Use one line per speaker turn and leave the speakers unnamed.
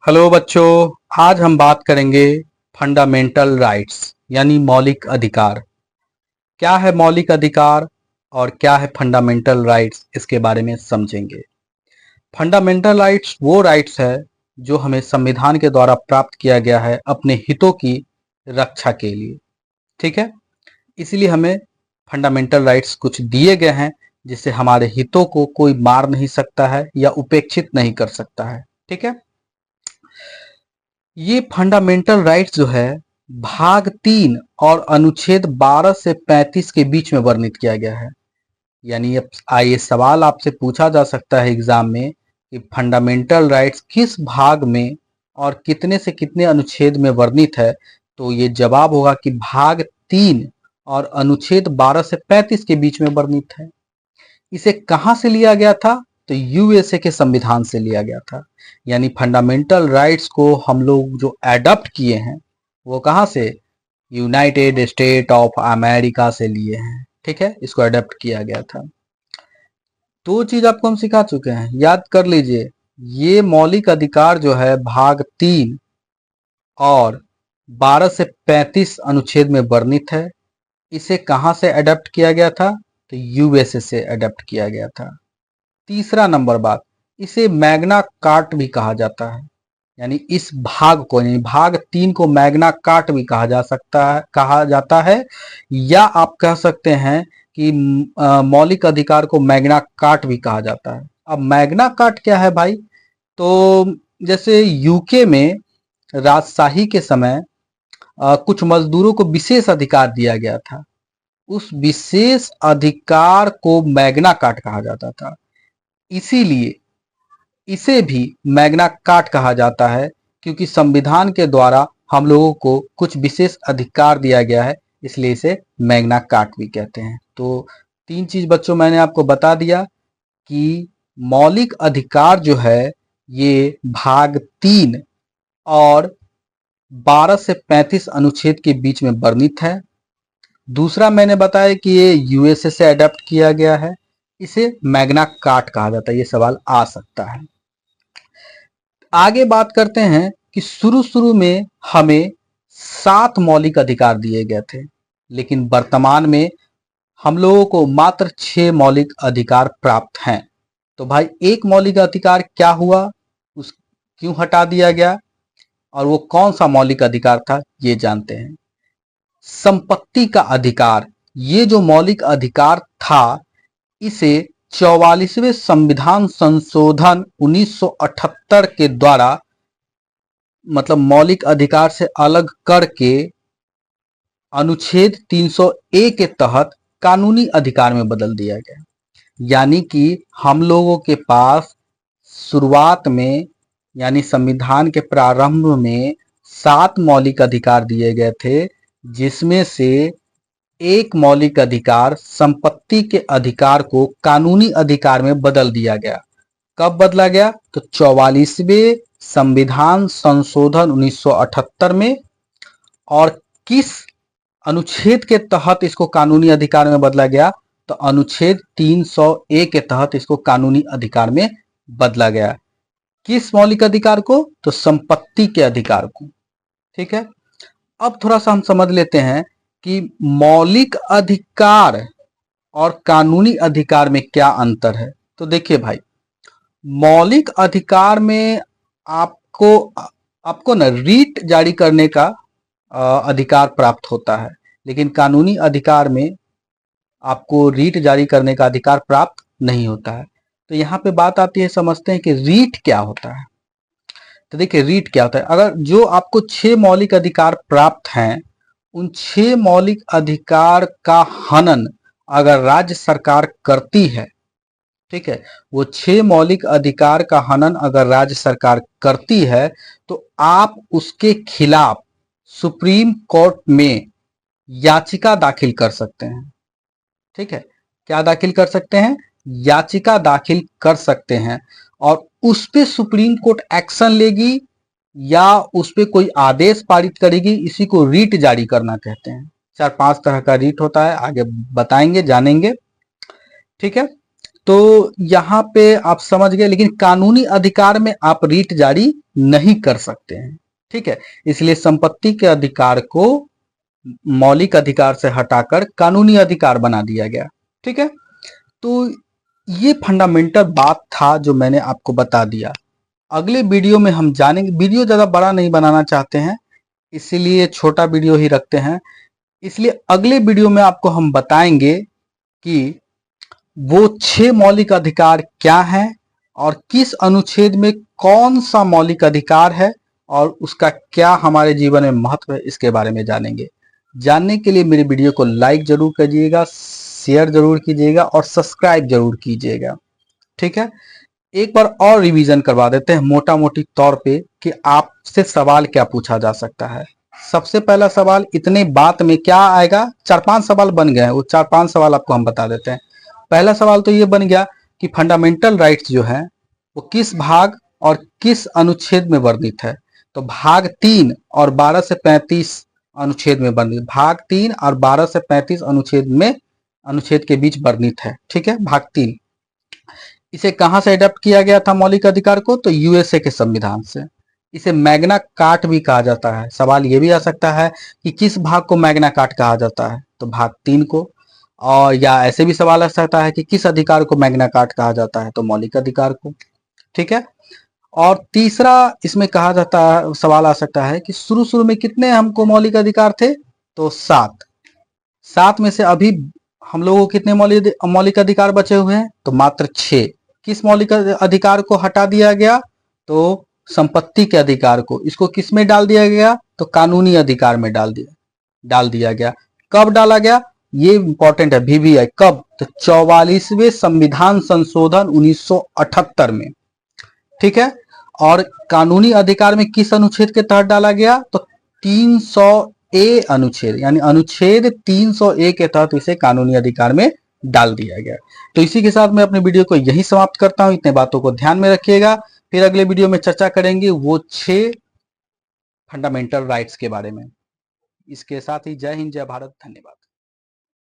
Hello बच्चों, आज हम बात करेंगे फंडामेंटल राइट्स यानी मौलिक अधिकार। क्या है मौलिक अधिकार और क्या है फंडामेंटल राइट्स, इसके बारे में समझेंगे। फंडामेंटल राइट्स वो राइट्स है जो हमें संविधान के द्वारा प्राप्त किया गया है अपने हितों की रक्षा के लिए। ठीक है, इसलिए हमें फंडामेंटल राइट्स कुछ दिए गए हैं जिससे हमारे हितों को कोई मार नहीं सकता है या उपेक्षित नहीं कर सकता है। ठीक है, ये फंडामेंटल राइट्स जो है भाग 3 और अनुच्छेद 12 से 35 के बीच में वर्णित किया गया है। यानी अब ये सवाल आपसे पूछा जा सकता है एग्जाम में कि फंडामेंटल राइट्स किस भाग में और कितने से कितने अनुच्छेद में वर्णित है। तो ये जवाब होगा कि भाग 3 और अनुच्छेद 12 से 35 के बीच में वर्णित है। इसे कहां से लिया गया था? तो यूएसए के संविधान से लिया गया था। यानी फंडामेंटल राइट्स को हम लोग जो एडॉप्ट किए हैं वो कहां से? यूनाइटेड स्टेट ऑफ अमेरिका से लिए हैं। ठीक है, इसको एडॉप्ट किया गया था। दो चीज आपको हम सिखा चुके हैं, याद कर लीजिए। ये मौलिक अधिकार जो है भाग 3 और 12 से 35 अनुच्छेद में वर्णित है। इसे कहां से एडॉप्ट किया गया था? तो यूएसए से एडॉप्ट किया गया था। तीसरा नंबर बात, इसे मैग्ना कार्ट भी कहा जाता है। यानी इस भाग को, यानी भाग 3 को मैग्ना कार्ट भी कहा जाता है या आप कह सकते हैं कि मौलिक अधिकार को मैग्ना कार्ट भी कहा जाता है। अब मैग्ना कार्ट क्या है भाई? तो जैसे यूके में राजशाही के समय कुछ मजदूरों को विशेष अधिकार दिया गया था। उस विशेष अधिकार को मैग्ना कार्ट कहा जाता था। इसीलिए इसे भी मैग्ना कार्ट कहा जाता है, क्योंकि संविधान के द्वारा हम लोगों को कुछ विशेष अधिकार दिया गया है, इसलिए इसे मैग्ना कार्ट भी कहते हैं। तो तीन चीज बच्चों मैंने आपको बता दिया कि मौलिक अधिकार जो है ये भाग 3 और 12 से 35 अनुच्छेद के बीच में वर्णित है। दूसरा मैंने बताया कि ये यूएसए से अडॉप्ट किया गया है, इसे मैग्ना कार्ट कहा जाता है। ये सवाल आ सकता है। आगे बात करते हैं कि शुरू शुरू में हमें 7 मौलिक अधिकार दिए गए थे, लेकिन वर्तमान में हम लोगों को मात्र 6 मौलिक अधिकार प्राप्त हैं। तो भाई एक मौलिक अधिकार क्या हुआ, उस क्यों हटा दिया गया और वो कौन सा मौलिक अधिकार था, ये जानते हैं। संपत्ति का अधिकार, ये जो मौलिक अधिकार था इसे 44वें संविधान संशोधन 1978 के द्वारा मतलब मौलिक अधिकार से अलग करके अनुच्छेद 300A के तहत कानूनी अधिकार में बदल दिया गया। यानी कि हम लोगों के पास शुरुआत में यानी संविधान के प्रारंभ में 7 मौलिक अधिकार दिए गए थे, जिसमें से एक मौलिक अधिकार संपत्ति के अधिकार को कानूनी अधिकार में बदल दिया गया। कब बदला गया? तो 44वें संविधान संशोधन 1978 में। और किस अनुच्छेद के तहत इसको कानूनी अधिकार में बदला गया? तो अनुच्छेद 300A के तहत इसको कानूनी अधिकार में बदला गया। किस मौलिक अधिकार को? तो संपत्ति के अधिकार को। ठीक है, अब थोड़ा सा हम समझ लेते हैं कि मौलिक अधिकार और कानूनी अधिकार में क्या अंतर है। तो देखिए भाई, मौलिक अधिकार में आपको आपको ना रीट जारी करने का अधिकार प्राप्त होता है, लेकिन कानूनी अधिकार में आपको रीट जारी करने का अधिकार प्राप्त नहीं होता है। तो यहाँ पे बात आती है, समझते हैं कि रीट क्या होता है। तो देखिए रीट क्या होता है। अगर जो आपको 6 मौलिक अधिकार प्राप्त हैं, उन 6 मौलिक अधिकार का हनन अगर राज्य सरकार करती है, ठीक है, वो 6 मौलिक अधिकार का हनन अगर राज्य सरकार करती है तो आप उसके खिलाफ सुप्रीम कोर्ट में याचिका दाखिल कर सकते हैं। ठीक है, क्या दाखिल कर सकते हैं? याचिका दाखिल कर सकते हैं। और उस पे सुप्रीम कोर्ट एक्शन लेगी या उस पे कोई आदेश पारित करेगी, इसी को रीट जारी करना कहते हैं। 4-5 तरह का रीट होता है, आगे बताएंगे, जानेंगे। ठीक है, तो यहाँ पे आप समझ गए, लेकिन कानूनी अधिकार में आप रीट जारी नहीं कर सकते हैं, ठीक है। इसलिए संपत्ति के अधिकार को मौलिक अधिकार से हटाकर कानूनी अधिकार बना दिया गया, ठीक है। तो ये फंडामेंटल बात था जो मैंने आपको बता दिया। अगले वीडियो में हम जानेंगे, वीडियो ज्यादा बड़ा नहीं बनाना चाहते हैं, इसीलिए छोटा वीडियो ही रखते हैं। इसलिए अगले वीडियो में आपको हम बताएंगे कि वो 6 मौलिक अधिकार क्या हैं और किस अनुच्छेद में कौन सा मौलिक अधिकार है और उसका क्या हमारे जीवन में महत्व है, इसके बारे में जानेंगे। जानने के लिए मेरे वीडियो को लाइक जरूर कीजिएगा, शेयर जरूर कीजिएगा और सब्सक्राइब जरूर कीजिएगा, ठीक है। एक बार और रिवीजन करवा देते हैं मोटा मोटी तौर पे कि आपसे सवाल क्या पूछा जा सकता है। सबसे पहला सवाल, इतने बात में क्या आएगा, 4-5 सवाल बन गए हैं, वो 4-5 सवाल आपको हम बता देते हैं। पहला सवाल तो ये बन गया कि फंडामेंटल राइट्स जो है वो किस भाग और किस अनुच्छेद में वर्णित है। तो भाग 3 और 12 से 35 अनुच्छेद में वर्णित, भाग 3 और 12 से 35 अनुच्छेद के बीच वर्णित है, ठीक है। भाग 3 इसे कहां से अडॉप्ट किया गया था मौलिक अधिकार को, तो यूएसए के संविधान से। इसे मैग्ना कार्ट भी कहा जाता है। सवाल ये भी आ सकता है कि किस भाग को मैग्ना कार्ट कहा जाता है, तो भाग 3 को। और या ऐसे भी सवाल आ सकता है कि किस अधिकार को मैग्ना कार्ट कहा जाता है, तो मौलिक अधिकार को, ठीक है। और तीसरा इसमें कहा जाता है, सवाल आ सकता है कि शुरू में कितने हमको मौलिक अधिकार थे, तो 7 में से अभी हम लोगों को कितने मौलिक अधिकार बचे हुए हैं, तो मात्र 6। किस मौलिक अधिकार को हटा दिया गया, तो संपत्ति के अधिकार को। इसको किस में डाल दिया गया, तो कानूनी अधिकार में डाल दिया गया। कब डाला गया, ये इंपॉर्टेंट है, VVI कब, तो 44वें संविधान संशोधन 1978 में, ठीक है। और कानूनी अधिकार में किस अनुच्छेद के तहत डाला गया, तो 300A अनुच्छेद, यानी अनुच्छेद 300A के तहत इसे कानूनी अधिकार में डाल दिया गया। तो इसी के साथ मैं अपने वीडियो को यही समाप्त करता हूं। इतने बातों को ध्यान में रखिएगा, फिर अगले वीडियो में चर्चा करेंगे वो 6 फंडामेंटल राइट्स के बारे में। इसके साथ ही जय हिंद, जय भारत, धन्यवाद।